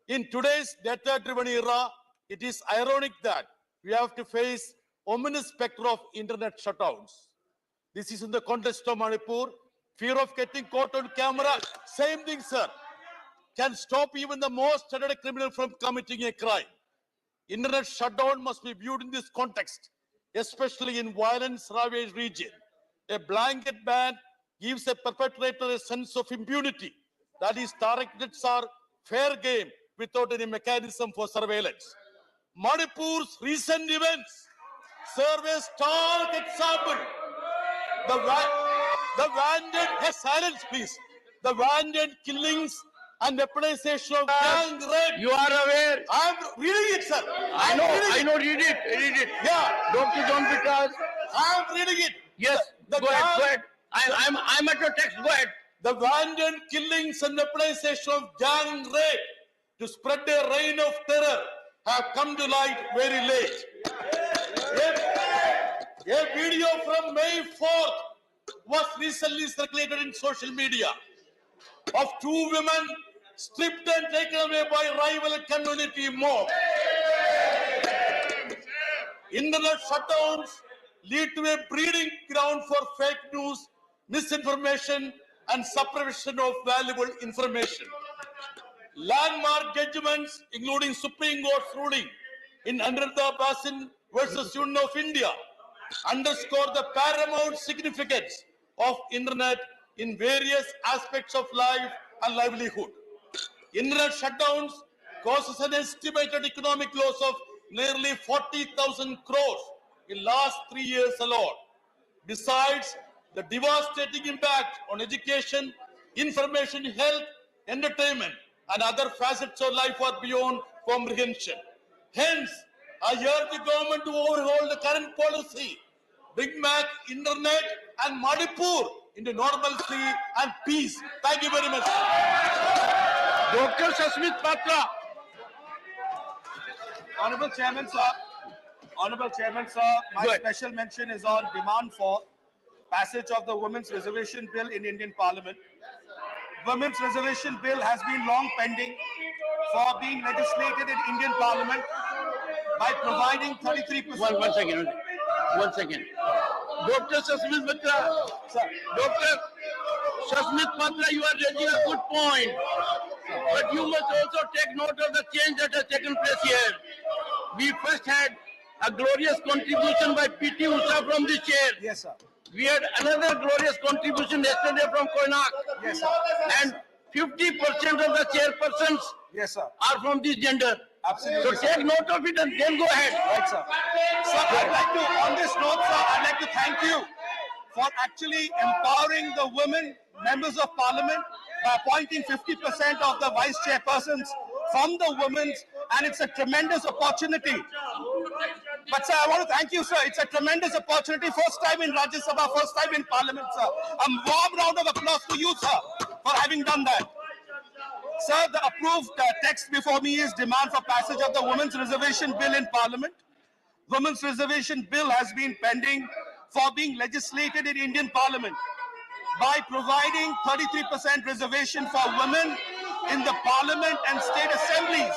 In today's data-driven era, it is ironic that we have to face ominous specter of internet shutdowns. This is in the context of Manipur. Fear of getting caught on camera, same thing, sir, can stop even the most studied criminal from committing a crime. Internet shutdown must be viewed in this context, especially in violence-ravaged region. A blanket ban gives a perpetrator a sense of impunity. That is, targets are fair game without any mechanism for surveillance. Manipur's recent events serve as stark example. The wanton, silence please. The wanton killings and weaponization of gang rape. You are aware? I'm reading it, sir. I know, read it. Yeah. Dr. John Britas. I'm reading it. Yes, go ahead. I'm at your text, go ahead. The wanton killings and weaponization of gang rape to spread a reign of terror have come to light very late. A video from May 4th was recently circulated in social media of 2 women stripped and taken away by rival community mob. Internet shutdowns lead to a breeding ground for fake news, misinformation, and suppression of valuable information. Landmark judgments, including Supreme Court's ruling in Aniruddha Basin versus Union of India, underscore the paramount significance of internet in various aspects of life and livelihood. Internet shutdowns causes an estimated economic loss of nearly 40,000 crores in last 3 years alone. Besides, the devastating impact on education, information, health, entertainment, and other facets of life are beyond comprehension. Hence, I urge the government to overhaul the current policy, bring back internet and Manipur into normalcy and peace. Thank you very much. Dr. Sasmit Patra. Honorable Chairman, sir, my special mention is on demand for passage of the Women's Reservation Bill in Indian Parliament. Women's Reservation Bill has been long pending for being legislated in Indian Parliament by providing 33%. One second. Dr. Sasmit Patra. Dr. Sasmit Patra, you are raising a good point. But you must also take note of the change that has taken place here. We first had a glorious contribution by P.T. Usha from this chair. Yes, sir. We had another glorious contribution yesterday from Koinak. Yes, sir. And 50% of the chairpersons yes, sir, are from this gender. Absolutely. So take note of it and then go ahead. Right, sir. Sir, I'd like to, on this note, sir, I'd like to thank you for actually empowering the women members of Parliament by appointing 50% of the vice chairpersons from the women's, and it's a tremendous opportunity. But sir, I want to thank you, sir. It's a tremendous opportunity. First time in Rajya Sabha, first time in Parliament, sir. A warm round of applause to you, sir, for having done that. Sir, the approved text before me is demand for passage of the Women's Reservation Bill in Parliament. Women's Reservation Bill has been pending for being legislated in Indian Parliament. By providing 33% reservation for women in the Parliament and state assemblies,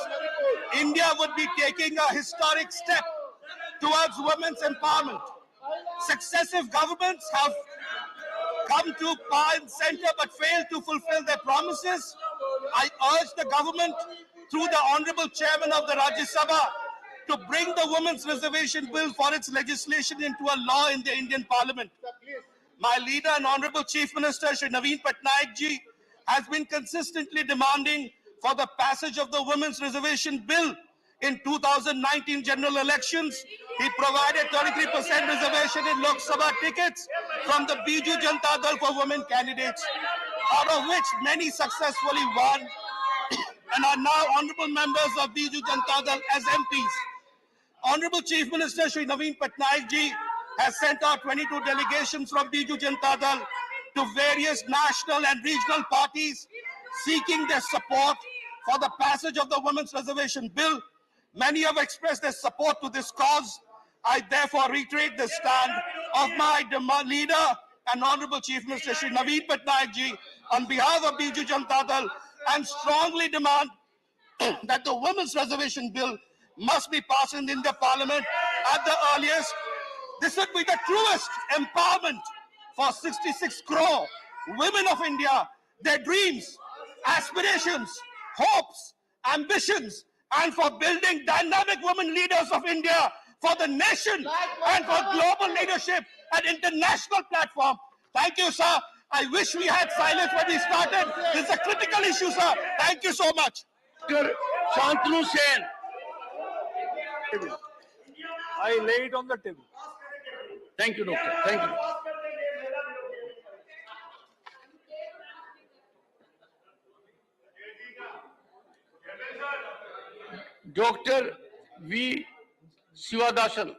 India would be taking a historic step towards women's empowerment. Successive governments have come to power and center but failed to fulfill their promises. I urge the government, through the Honorable Chairman of the Rajya Sabha, to bring the Women's Reservation Bill for its legislation into a law in the Indian Parliament. My leader and Honorable Chief Minister, Shri Naveen Patnaik ji, has been consistently demanding for the passage of the Women's Reservation Bill. In 2019 general elections, he provided 33% reservation in Lok Sabha tickets from the Biju Janata Dal for women candidates, out of which many successfully won and are now honorable members of Biju Janata Dal as MPs. Honorable Chief Minister Shri Naveen Patnaik ji has sent out 22 delegations from Biju Janata Dal to various national and regional parties seeking their support for the passage of the Women's Reservation Bill. Many have expressed their support to this cause. I therefore reiterate the stand of my leader and Honorable Chief Minister Shri Naveen Patnaik ji on behalf of Biju Janata Dal, and strongly demand that the Women's Reservation Bill must be passed in the Parliament at the earliest. This would be the truest empowerment for 66 crore women of India, their dreams, aspirations, hopes, ambitions, and for building dynamic women leaders of India for the nation and for global leadership at international platform. Thank you, sir. I wish we had silence when we started. This is a critical issue, sir. Thank you so much. Shantanu Sen. I lay it on the table. Thank you, Doctor. Thank you. Dr. V. Sivadasan.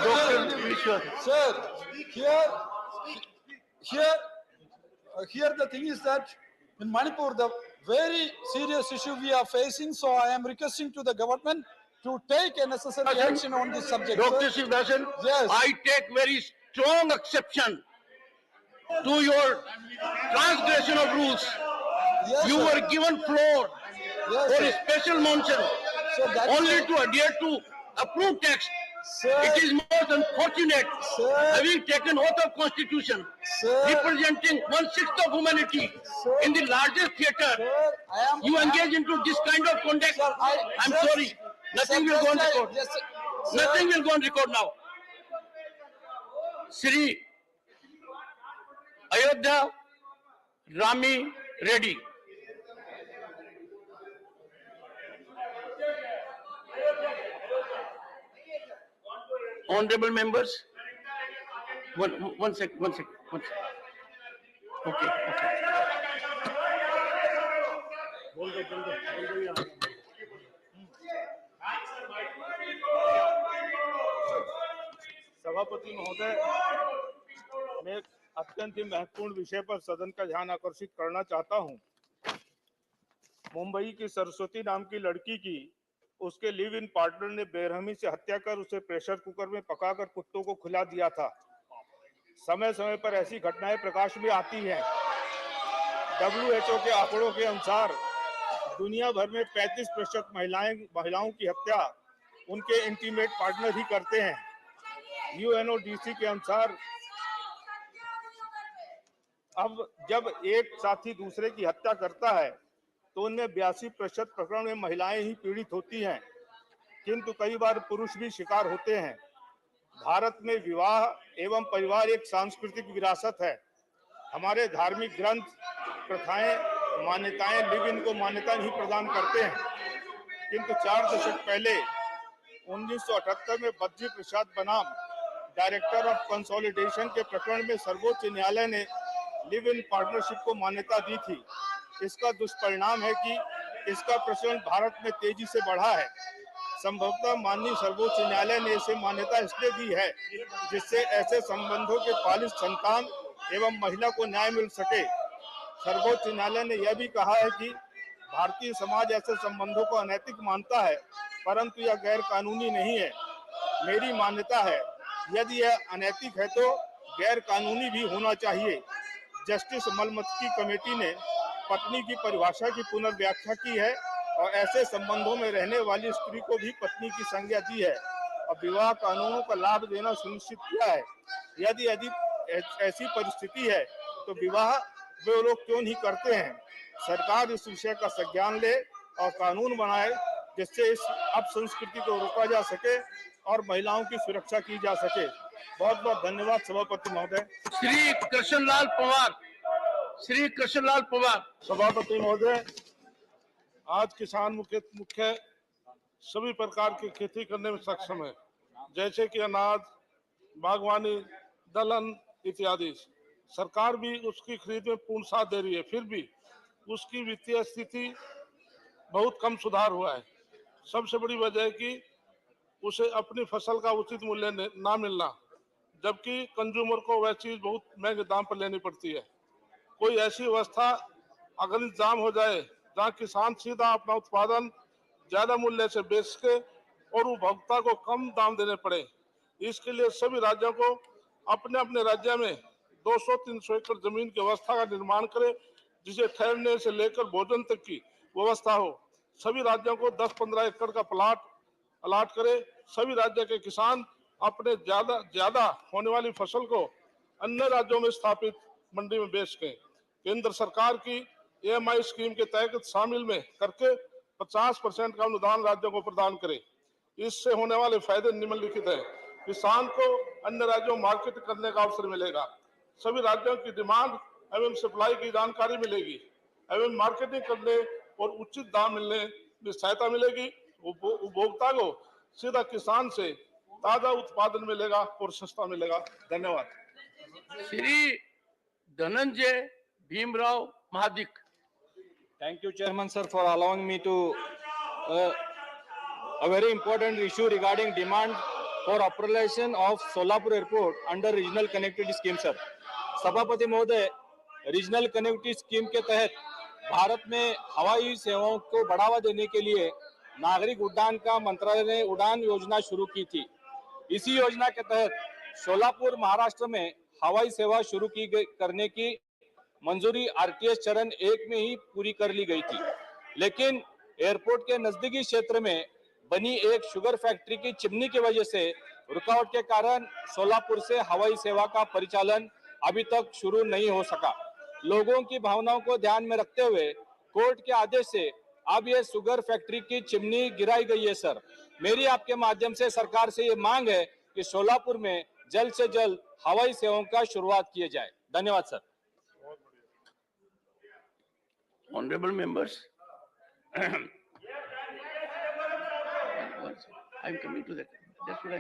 Dr. V. Sivadasan. Sir, here the thing is that in Manipur, the very serious issue we are facing, so I am requesting to the government to take a necessary action on this subject. Dr. Sivadasan, yes. I take very strong exception to your transgression of rules. Yes, you sir. were given floor Yes, for sir. a special motion So that is only a- to adhere to approved text. Sir. It is most unfortunate, Sir. having taken oath of constitution, Sir. representing 1/6 of humanity Sir. in the largest theater, Sir, you engage into this kind of conduct. Sir, I'm just- sorry. Nothing Sir, will go on just- record. yes, sir. Nothing will go on record now. Sri Ayodhya Rami Reddy. Honorable members, one sec. Okay. सभापति महोदय, मैं अत्यंत ही महत्वपूर्ण विषय पर सदन का ध्यान आकर्षित करना चाहता हूं। मुंबई की सरस्वती नाम की लड़की की उसके लिव इन पार्टनर ने बेरहमी से हत्या कर उसे प्रेशर कुकर में पकाकर कुत्तों को खिला दिया था। समय समय पर ऐसी घटनाएं प्रकाश में आती हैं। WHO के आंकड़ों के अनुसार दुनिया भर में 35% महिलाओं की हत्या उनके इंटीमेट पार्टनर ही करते हैं। UNODC के अनुसार अब जब एक साथी दूसरे की हत्या करता है तो उनमें 82% प्रकरण में महिलाएं ही पीड़ित होती हैं, किंतु कई बार पुरुष भी शिकार होते हैं। भारत में विवाह एवं परिवार एक सांस्कृतिक विरासत है। हमारे धार्मिक ग्रंथ, प्रथाएं, मान्यताएं लिव इन को मान्यता नहीं प्रदान करते हैं, किंतु 4 दशक पहले 1978 में बद्री प्रसाद बनाम डायरेक्टर ऑफ कंसोलिडेशन के प्रकरण में सर्वोच्च न्यायालय ने लिव इन पार्टनरशिप को मान्यता दी थी। इसका दुष्परिणाम है कि इसका प्रचलन भारत में तेजी से बढ़ा है। संभवतः माननीय सर्वोच्च न्यायालय ने इसे मान्यता इसलिए दी है जिससे ऐसे संबंधों के पालित संतान एवं महिला को न्याय मिल सके। सर्वोच्च न्यायालय ने यह भी कहा है कि भारतीय समाज ऐसे संबंधों को अनैतिक मानता है, परंतु यह गैर कानूनी नहीं है। मेरी मान्यता है, यदि यह अनैतिक है तो गैर कानूनी भी होना चाहिए। जस्टिस मलमत्की कमेटी ने पत्नी की परिभाषा की पुनर्व्याख्या की है और ऐसे संबंधों में रहने वाली स्त्री को भी पत्नी की संज्ञा दी है और विवाह कानूनों का लाभ देना सुनिश्चित किया है। यदि ऐसी परिस्थिति है तो विवाह वे लोग क्यों नहीं करते हैं। सरकार इस विषय का संज्ञान ले और कानून बनाए जिससे इस अपसंस्कृति को रोका जा सके और महिलाओं की सुरक्षा की जा सके। बहुत बहुत धन्यवाद सभापति महोदय। श्री कृष्णलाल पवार, श्री कृष्णलाल पवार। सभापति महोदय, आज किसान मुख्य सभी प्रकार की खेती करने में सक्षम है, जैसे कि अनाज, बागवानी, दलहन इत्यादि। सरकार भी उसकी खरीद में पूर्ण साथ दे रही है, फिर भी उसकी वित्तीय स्थिति बहुत कम सुधार हुआ है। सबसे बड़ी वजह है कि उसे अपनी फसल का उचित मूल्य ना मिलना, जबकि कंज्यूमर को वह चीज बहुत महंगे दाम पर लेनी पड़ती है। कोई ऐसी व्यवस्था अगर इंतजाम हो जाए जहाँ किसान सीधा अपना उत्पादन ज्यादा मूल्य से बेच के और उपभोक्ता को कम दाम देने पड़े। इसके लिए सभी राज्यों को अपने अपने राज्य में 200-300 एकड़ जमीन की व्यवस्था का निर्माण करे, जिसे ठहरने से लेकर भोजन तक की व्यवस्था हो। सभी राज्यों को 10-15 एकड़ का प्लाट अलाट करे। सभी राज्य के किसान अपने ज्यादा होने वाली फसल को अन्य राज्यों में स्थापित मंडी में बेच के केंद्र सरकार की EMI स्कीम के तहत शामिल में करके 50% का अनुदान राज्यों को प्रदान करे। इससे होने वाले फायदे निम्नलिखित है। किसान को अन्य राज्यों में मार्केट करने का अवसर मिलेगा, सभी राज्यों की डिमांड एवं सप्लाई की जानकारी मिलेगी एवं मार्केटिंग करने और उचित दाम मिलने में सहायता मिलेगी। उपभोक्ता को सीधा किसान से ताजा उत्पादन मिलेगा और सस्ता मिलेगा। धन्यवाद। Shri Dhananjay Bhimrao Mahadik. Thank you, Chairman, sir, for allowing me to a very important issue regarding demand for operation of Solapur Airport under Regional Connectivity Scheme, sir. सभापति महोदय, रीजनल कनेक्टिविटी स्कीम के तहत भारत में हवाई सेवाओं को बढ़ावा देने के लिए नागरिक उड्डयन का मंत्रालय ने उड़ान योजना शुरू की थी। इसी योजना के तहत सोलापुर महाराष्ट्र में हवाई सेवा शुरू करने की मंजूरी RTS चरण 1 में ही पूरी कर ली गई थी, लेकिन एयरपोर्ट के नजदीकी क्षेत्र में बनी एक शुगर फैक्ट्री की चिमनी की वजह से रुकावट के कारण सोलापुर से हवाई सेवा का परिचालन अभी तक शुरू नहीं हो सका। लोगों की भावनाओं को ध्यान में रखते हुए कोर्ट के आदेश से अब ये शुगर फैक्ट्री की चिमनी गिराई गई है। सर, मेरी आपके माध्यम से सरकार से ये मांग है कि सोलापुर में जल्द से जल्द हवाई सेवाओं का शुरुआत किए जाए। धन्यवाद sir. Honorable members, I'm coming to that. That's what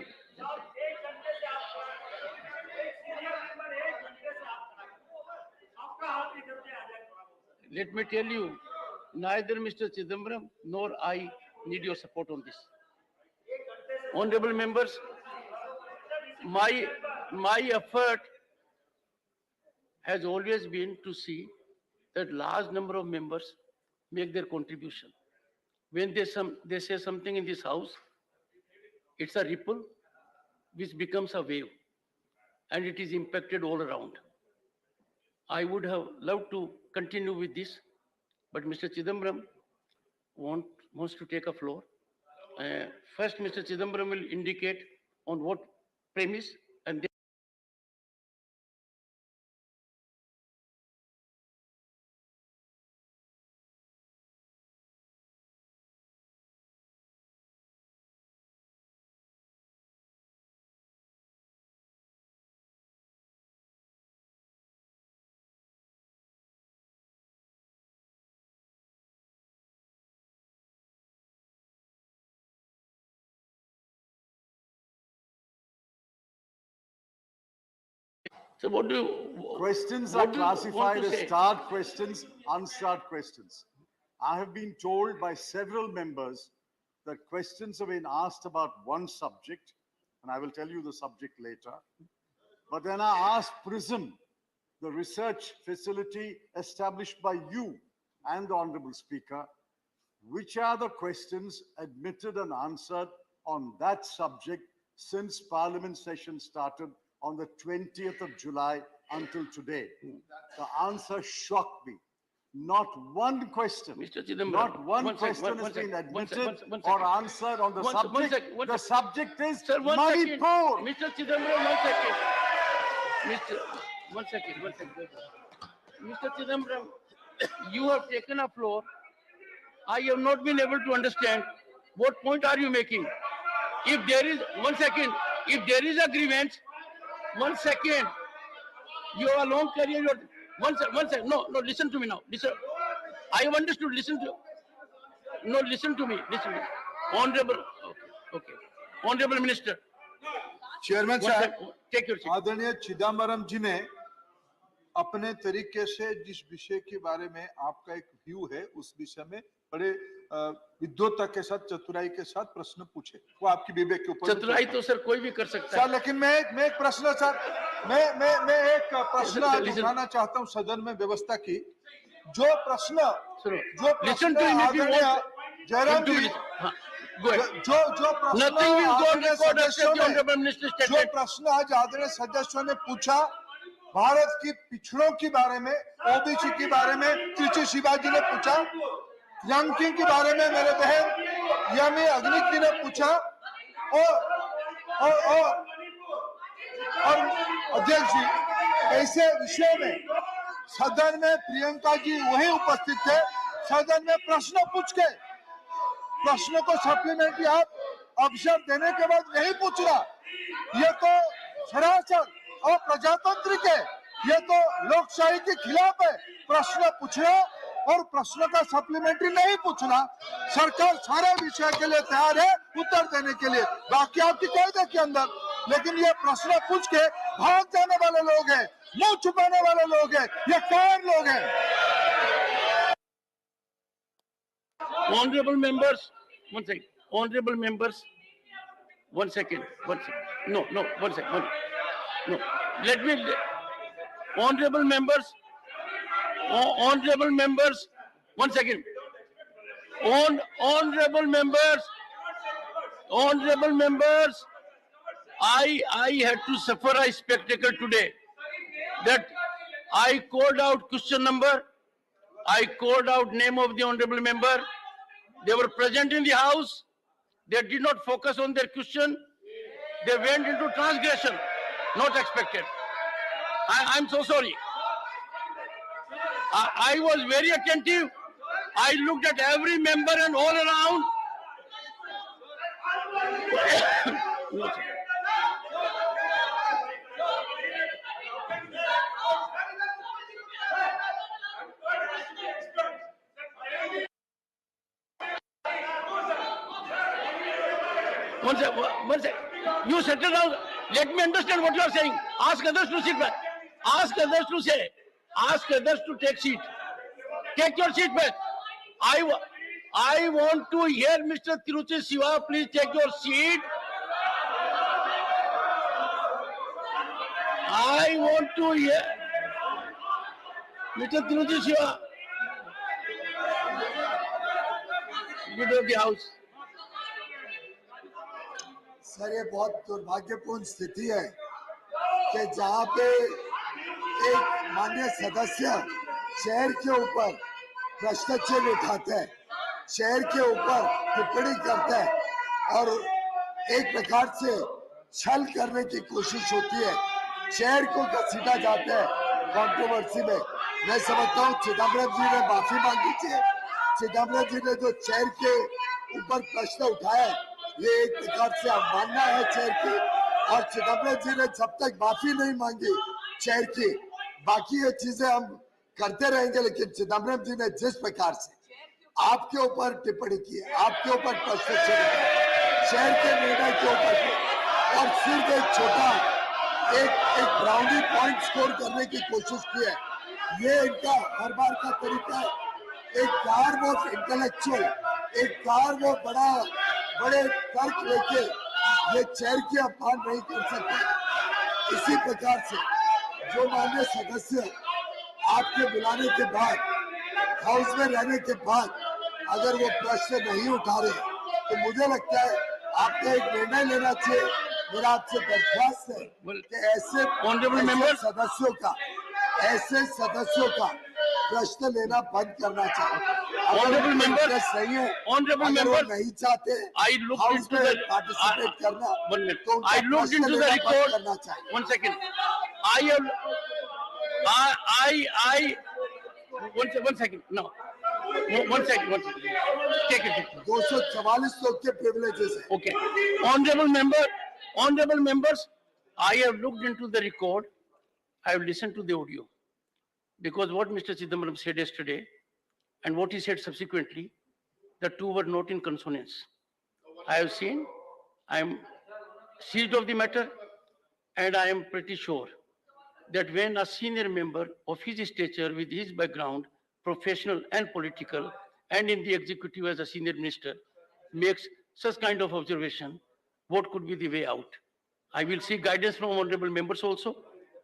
Let me tell you, neither Mr. Chidambaram nor I need your support on this. Honorable members, my effort has always been to see that large number of members make their contribution. When they say something in this house, it's a ripple which becomes a wave and it is impacted all around. I would have loved to continue with this, but Mr. Chidambaram wants to take a floor. First, Mr. Chidambaram will indicate on what premise, and then so what do you... Questions are classified as starred questions, unstarred questions. I have been told by several members that questions have been asked about one subject, and I will tell you the subject later. But then I asked PRISM, the research facility established by you and the Honorable Speaker, which are the questions admitted and answered on that subject since Parliament session started on the 20th of July until today. The answer shocked me. Not one question, not one question has been admitted or answered on the subject. The subject is Manipur. Mr. Chidambaram, 1 second. One second. Mr. Chidambaram, you have taken a floor. I have not been able to understand what point are you making. If there is, 1 second, if there is a grievance, 1 second, you have a long career. One second. No, listen to me now. Listen. I have understood. Listen to me. Honorable, okay. Honorable Minister. Chairman साहब, take your seat. आदरणीय चिदम्बरम जी ने अपने तरीके से जिस विषय के बारे में आपका एक व्यू है, उस विषय में बड़े विद्वता के साथ, चतुराई के साथ प्रश्न पूछे। वो आपकी विवेक के ऊपर। चतुराई तो सर कोई भी कर सकता है। सर, लेकिन मैं एक प्रश्न सर, मैं एक प्रश्न आज उठाना चाहता हूं सदन में व्यवस्था की। जो प्रश्न जयराम जी, जो प्रश्न आज आदरणीय सदस्यों ने पूछा, भारत की पिछड़ों के बारे में, ओबीसी के बारे में त्रिची शिवाजी ने पूछा, रैंकिंग के बारे में मेरे बहन यामी अग्निकी ने पूछा, और अध्यक्ष जी, ऐसे विषय में सदन में प्रियंका जी वहीं उपस्थित थे, सदन में प्रश्न पूछ के प्रश्न को सप्लीमेंट्री आप अवसर देने के बाद नहीं पूछ रहा, ये तो सरासर और प्रजातांत्रिक है, ये तो लोकशाही के खिलाफ है। प्रश्न पूछना और प्रश्न का सप्लीमेंट्री नहीं पूछना। सरकार सारे विषय के लिए तैयार है उत्तर देने के लिए, बाकी आपकी कायदे के अंदर, लेकिन ये प्रश्न पूछ के भाग जाने वाले लोग हैं, मुंह छुपाने वाले लोग हैं, ये कौन लोग हैं? Honorable members, 1 second. Honorable members, 1 second. No, 1 second. No, let me. Honorable members, 1 second. Honorable members, I had to suffer a spectacle today that I called out question number, I called out name of the honorable member. They were present in the house. They did not focus on their question. They went into transgression, not expected. I'm so sorry. I was very attentive. I looked at every member and all around. One sec. You settle down. Let me understand what you are saying. Ask others to sit back. Ask others to say. Ask others to take seat. Take your seat back. I want to hear Mr. Tiruchi Siva. Please take your seat. I want to hear Mr. Tiruchi Siva. Leader of the House. Sir, ये बहुत दुर्भाग्यपूर्ण स्थिति है कि जहाँ पे एक माननीय सदस्य शहर के ऊपर प्रश्न चिन्ह उठाते हैं, शहर के ऊपर टिप्पणी करते हैं और एक प्रकार से छल करने की कोशिश होती है, शहर को घसीटा जाता है कंट्रोवर्सी में। मैं समझता हूँ चिदम्बरम जी ने माफी मांगी थी। चिदम्बरम जी ने जो शहर के ऊपर प्रश्न उठाया, ये एक प्रकार से अवमानना है शहर की, और चिदम्बरम जी ने जब तक माफी नहीं मांगी शहर की, बाकी ये चीजें हम करते रहेंगे। लेकिन चिदम्बरम जी ने जिस प्रकार से आपके ऊपर टिप्पणी की, आपके ऊपर प्रश्न शहर के निर्णय के ऊपर, और सिर्फ एक छोटा एक ब्राउनी पॉइंट स्कोर करने की कोशिश की है, ये इनका हर बार का तरीका है। एक कार वो इंटेलेक्चुअल, एक कार वो बड़े तर्क लेके ये चेयर की अपमान नहीं कर सकते। इसी प्रकार से जो माननीय सदस्य आपके बुलाने के बाद, हाउस में रहने के बाद अगर वो प्रश्न नहीं उठा रहे, तो मुझे लगता है आपको एक निर्णय लेना चाहिए मेरा आपसे दरख्वास्त है कि ऐसे सदस्यों का प्रश्न लेना बंद करना चाहिए। Honorable member, सही है, honorable अगर वो members, नहीं चाहते I looked हाउस into में the पार्टिसिपेट करना, one minute. तो उनका I looked प्रश्न into the लेना बंद record. करना चाहिए। 1 second. I have. I. 1 second. No. 1 second. 1 second. Take it. 244 लोग के privileges है। Okay. Honorable members, I have looked into the record. I have listened to the audio. Because what Mr. Chidambaram said yesterday and what he said subsequently, the two were not in consonance. I have seen, I am seized of the matter, and I am pretty sure that when a senior member of his stature, with his background, professional and political, and in the executive as a senior minister, makes such kind of observation, what could be the way out? I will seek guidance from honorable members also.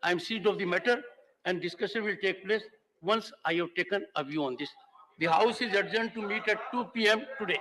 I am seized of the matter, and discussion will take place once I have taken a view on this. The House is adjourned to meet at 2 p.m. today.